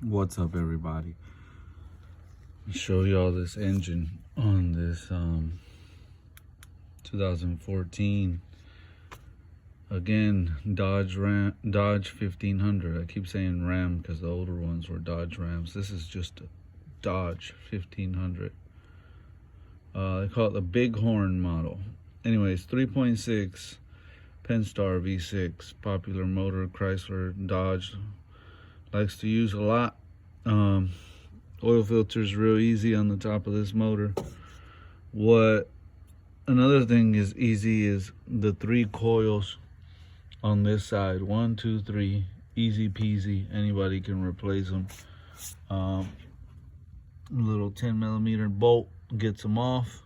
What's up, everybody? I'll show y'all this engine on this 2014 again Dodge 1500. I keep saying Ram because the older ones were Dodge Rams. This is just a Dodge 1500. They call it the Bighorn model. Anyways, 3.6 Pentastar V6, popular motor. Chrysler, Dodge likes to use a lot. Oil filter's real easy on the top of this motor. Another thing is easy is the 3 coils on this side. 1, 2, 3, easy peasy. Anybody can replace them. Little 10mm bolt gets them off.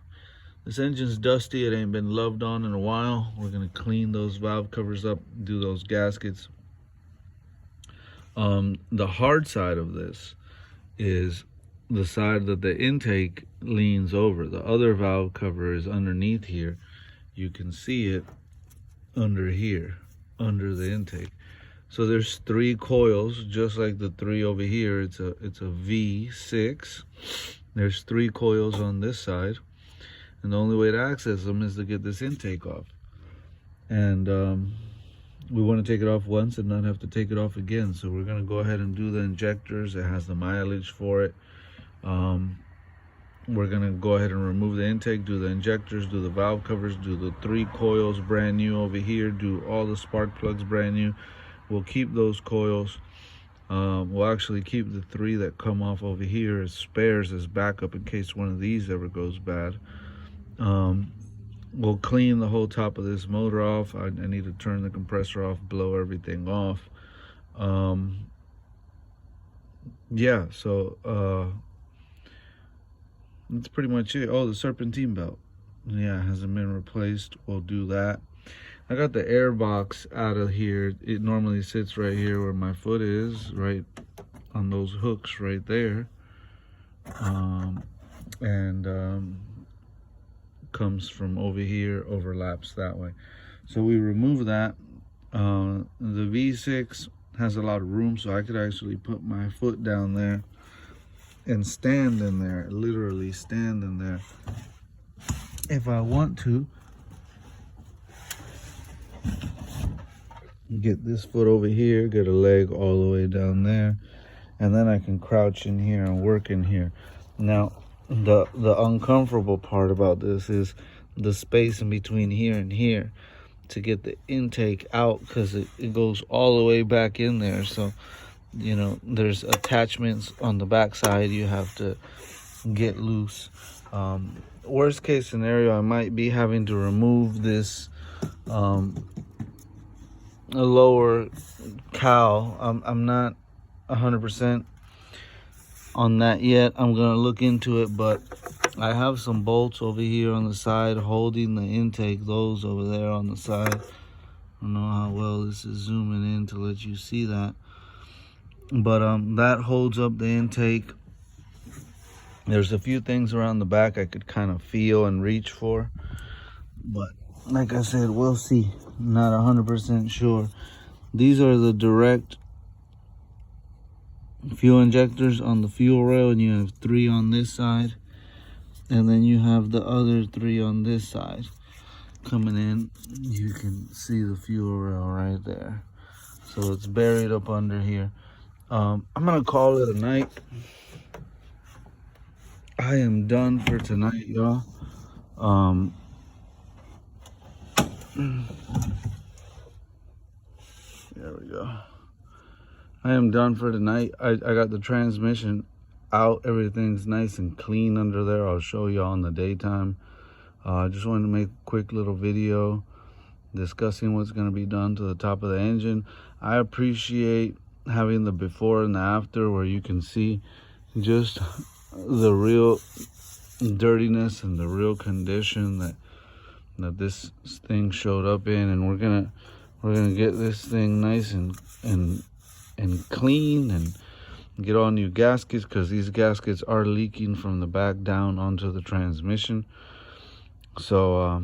This engine's dusty. It ain't been loved on in a while. We're gonna clean those valve covers up, do those gaskets. The hard side of this is the side that the intake leans over. The other valve cover is underneath here. You can see it under here, under the intake. So there's 3 coils, just like the 3 over here. It's a V6. There's 3 coils on this side, and the only way to access them is to get this intake off. And we want to take it off once and not have to take it off again. So we're going to go ahead and do the injectors. It has the mileage for it. We're going to go ahead and remove the intake, do the injectors, do the valve covers, do the 3 coils brand new over here, do all the spark plugs brand new. We'll keep those coils. We'll actually keep the 3 that come off over here as spares, as backup in case one of these ever goes bad. We'll clean the whole top of this motor off. I need to turn the compressor off, blow everything off. Yeah, so that's pretty much it. Oh, the serpentine belt, yeah, hasn't been replaced. We'll do that. I got the air box out of here. It normally sits right here where my foot is, right on those hooks right there. Comes from over here, overlaps that way. So we remove that. The V6 has a lot of room, so I could actually put my foot down there and stand in there, literally stand in there if I want to. Get this foot over here, get a leg all the way down there, and then I can crouch in here and work in here. Now, the uncomfortable part about this is the space in between here and here to get the intake out, because it goes all the way back in there. So, you know, there's attachments on the back side you have to get loose. Worst case scenario, I might be having to remove this lower cowl. I'm not 100% on that yet. I'm gonna look into it, but I have some bolts over here on the side holding the intake, those over there on the side. I don't know how well this is zooming in to let you see that, but that holds up the intake. There's a few things around the back I could kind of feel and reach for, but like I said, we'll see. Not 100% sure. These are the direct fuel injectors on the fuel rail, and you have 3 on this side, and then you have the other 3 on this side coming in. You can see the fuel rail right there, so it's buried up under here. I'm gonna call it a night. I am done for tonight, y'all. There we go. I am done for tonight. I got the transmission out. Everything's nice and clean under there. I'll show y'all in the daytime. I just wanted to make a quick little video discussing what's going to be done to the top of the engine. I appreciate having the before and the after, where you can see just the real dirtiness and the real condition that this thing showed up in. And we're gonna get this thing nice and clean and get all new gaskets, because these gaskets are leaking from the back down onto the transmission. So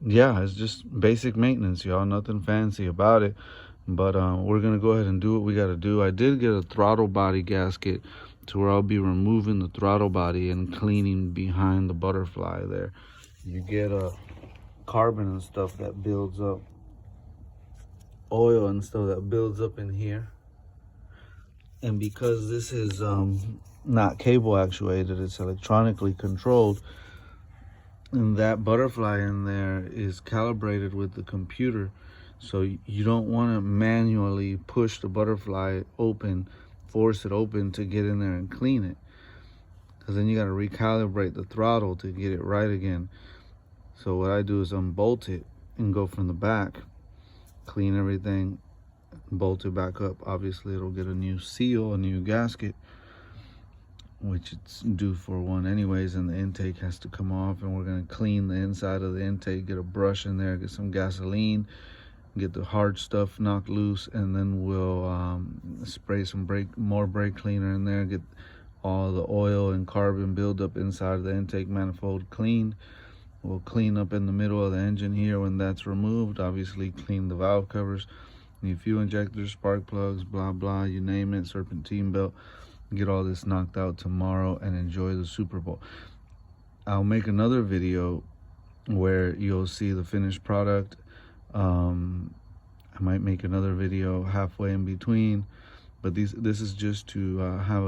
yeah, it's just basic maintenance, y'all. Nothing fancy about it. But we're gonna go ahead and do what we gotta do. I did get a throttle body gasket to where I'll be removing the throttle body and cleaning behind the butterfly there. You get a carbon and stuff that builds up, oil and stuff that builds up in here. And because this is not cable actuated, it's electronically controlled, and that butterfly in there is calibrated with the computer. So you don't want to manually push the butterfly open, force it open to get in there and clean it, because then you got to recalibrate the throttle to get it right again. So what I do is unbolt it and go from the back, clean everything, bolt it back up. Obviously it'll get a new seal, a new gasket, which it's due for one anyways, and the intake has to come off, and we're going to clean the inside of the intake, get a brush in there, get some gasoline, get the hard stuff knocked loose, and then we'll spray some more brake cleaner in there, get all the oil and carbon buildup inside of the intake manifold cleaned. We'll clean up in the middle of the engine here when that's removed. Obviously clean the valve covers, new fuel injectors, spark plugs, blah blah, you name it, serpentine belt. Get all this knocked out tomorrow and enjoy the Super Bowl. I'll make another video where you'll see the finished product. I might make another video halfway in between, but this is just to have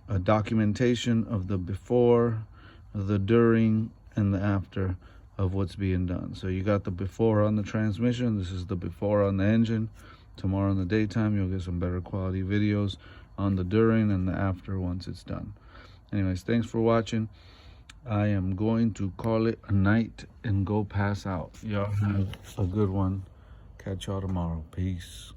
a documentation of the before, the during, and the after of what's being done. So you got the before on the transmission, this is the before on the engine. Tomorrow in the daytime you'll get some better quality videos on the during and the after once it's done. Anyways, thanks for watching. I am going to call it a night and go pass out. Y'all have a good one. Catch y'all tomorrow. Peace.